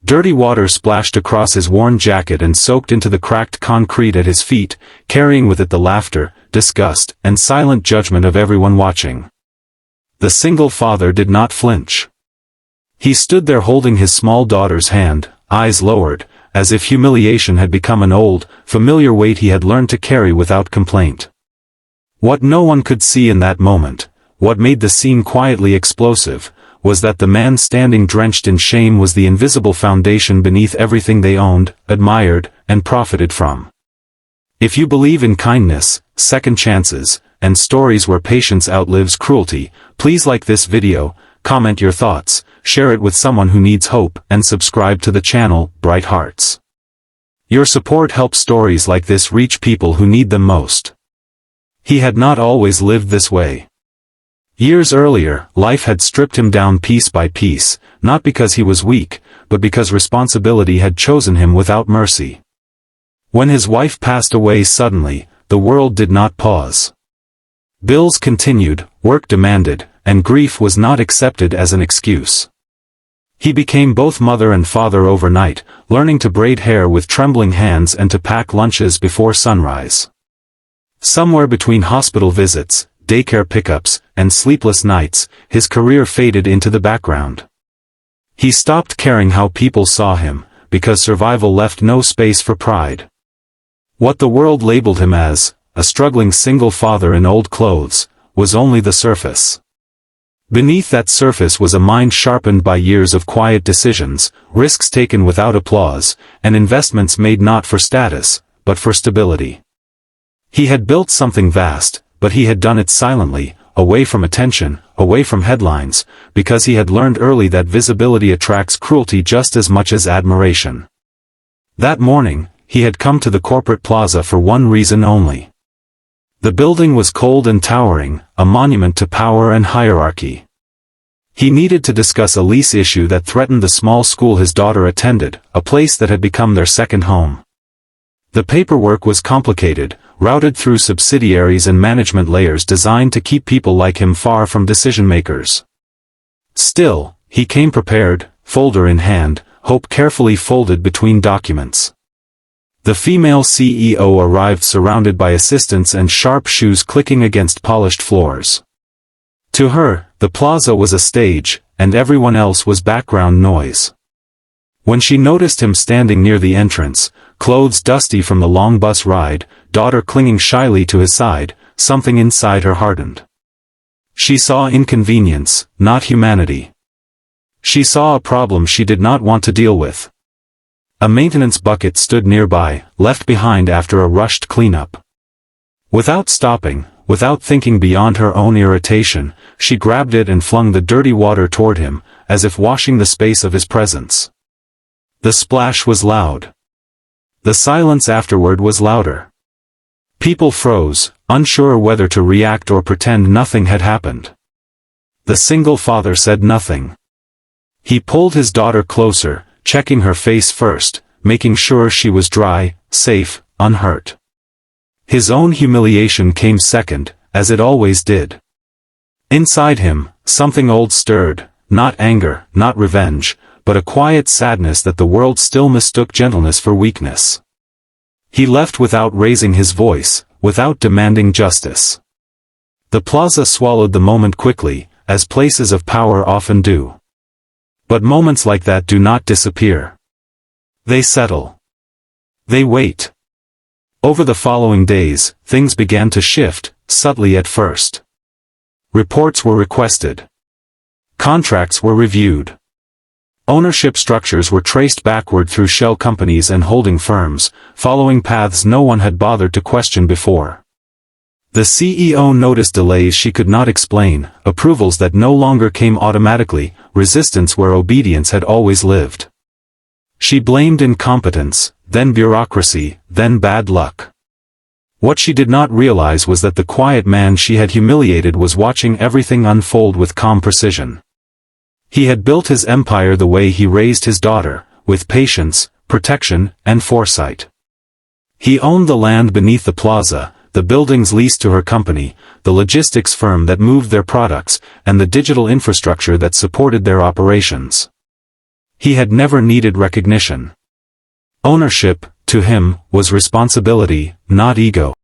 Dirty water splashed across his worn jacket and soaked into the cracked concrete at his feet, carrying with it the laughter, disgust, and silent judgment of everyone watching. The single father did not flinch. He stood there holding his small daughter's hand, eyes lowered, as if humiliation had become an old, familiar weight he had learned to carry without complaint. What no one could see in that moment, what made the scene quietly explosive, was that the man standing drenched in shame was the invisible foundation beneath everything they owned, admired, and profited from. If you believe in kindness, second chances, and stories where patience outlives cruelty, please like this video, comment your thoughts, share it with someone who needs hope, and subscribe to the channel, Bright Hearts. Your support helps stories like this reach people who need them most. He had not always lived this way. Years earlier, life had stripped him down piece by piece, not because he was weak, but because responsibility had chosen him without mercy. When his wife passed away suddenly, the world did not pause. Bills continued, work demanded, and grief was not accepted as an excuse. He became both mother and father overnight, learning to braid hair with trembling hands and to pack lunches before sunrise. Somewhere between hospital visits, daycare pickups, and sleepless nights, his career faded into the background. He stopped caring how people saw him, because survival left no space for pride. What the world labeled him as, a struggling single father in old clothes, was only the surface. Beneath that surface was a mind sharpened by years of quiet decisions, risks taken without applause, and investments made not for status, but for stability. He had built something vast, but he had done it silently, away from attention, away from headlines, because he had learned early that visibility attracts cruelty just as much as admiration. That morning, he had come to the corporate plaza for one reason only. The building was cold and towering, a monument to power and hierarchy. He needed to discuss a lease issue that threatened the small school his daughter attended, a place that had become their second home. The paperwork was complicated, routed through subsidiaries and management layers designed to keep people like him far from decision-makers. Still, he came prepared, folder in hand, hope carefully folded between documents. The female CEO arrived surrounded by assistants and sharp shoes clicking against polished floors. To her, the plaza was a stage, and everyone else was background noise. When she noticed him standing near the entrance, clothes dusty from the long bus ride, daughter clinging shyly to his side, something inside her hardened. She saw inconvenience, not humanity. She saw a problem she did not want to deal with. A maintenance bucket stood nearby, left behind after a rushed cleanup. Without stopping, without thinking beyond her own irritation, she grabbed it and flung the dirty water toward him, as if washing the space of his presence. The splash was loud. The silence afterward was louder. People froze, unsure whether to react or pretend nothing had happened. The single father said nothing. He pulled his daughter closer, checking her face first, making sure she was dry, safe, unhurt. His own humiliation came second, as it always did. Inside him, something old stirred, not anger, not revenge, but a quiet sadness that the world still mistook gentleness for weakness. He left without raising his voice, without demanding justice. The plaza swallowed the moment quickly, as places of power often do. But moments like that do not disappear. They settle. They wait. Over the following days, things began to shift, subtly at first. Reports were requested. Contracts were reviewed. Ownership structures were traced backward through shell companies and holding firms, following paths no one had bothered to question before. The CEO noticed delays she could not explain, approvals that no longer came automatically, resistance where obedience had always lived. She blamed incompetence, then bureaucracy, then bad luck. What she did not realize was that the quiet man she had humiliated was watching everything unfold with calm precision. He had built his empire the way he raised his daughter, with patience, protection, and foresight. He owned the land beneath the plaza, the buildings leased to her company, the logistics firm that moved their products, and the digital infrastructure that supported their operations. He had never needed recognition. Ownership, to him, was responsibility, not ego.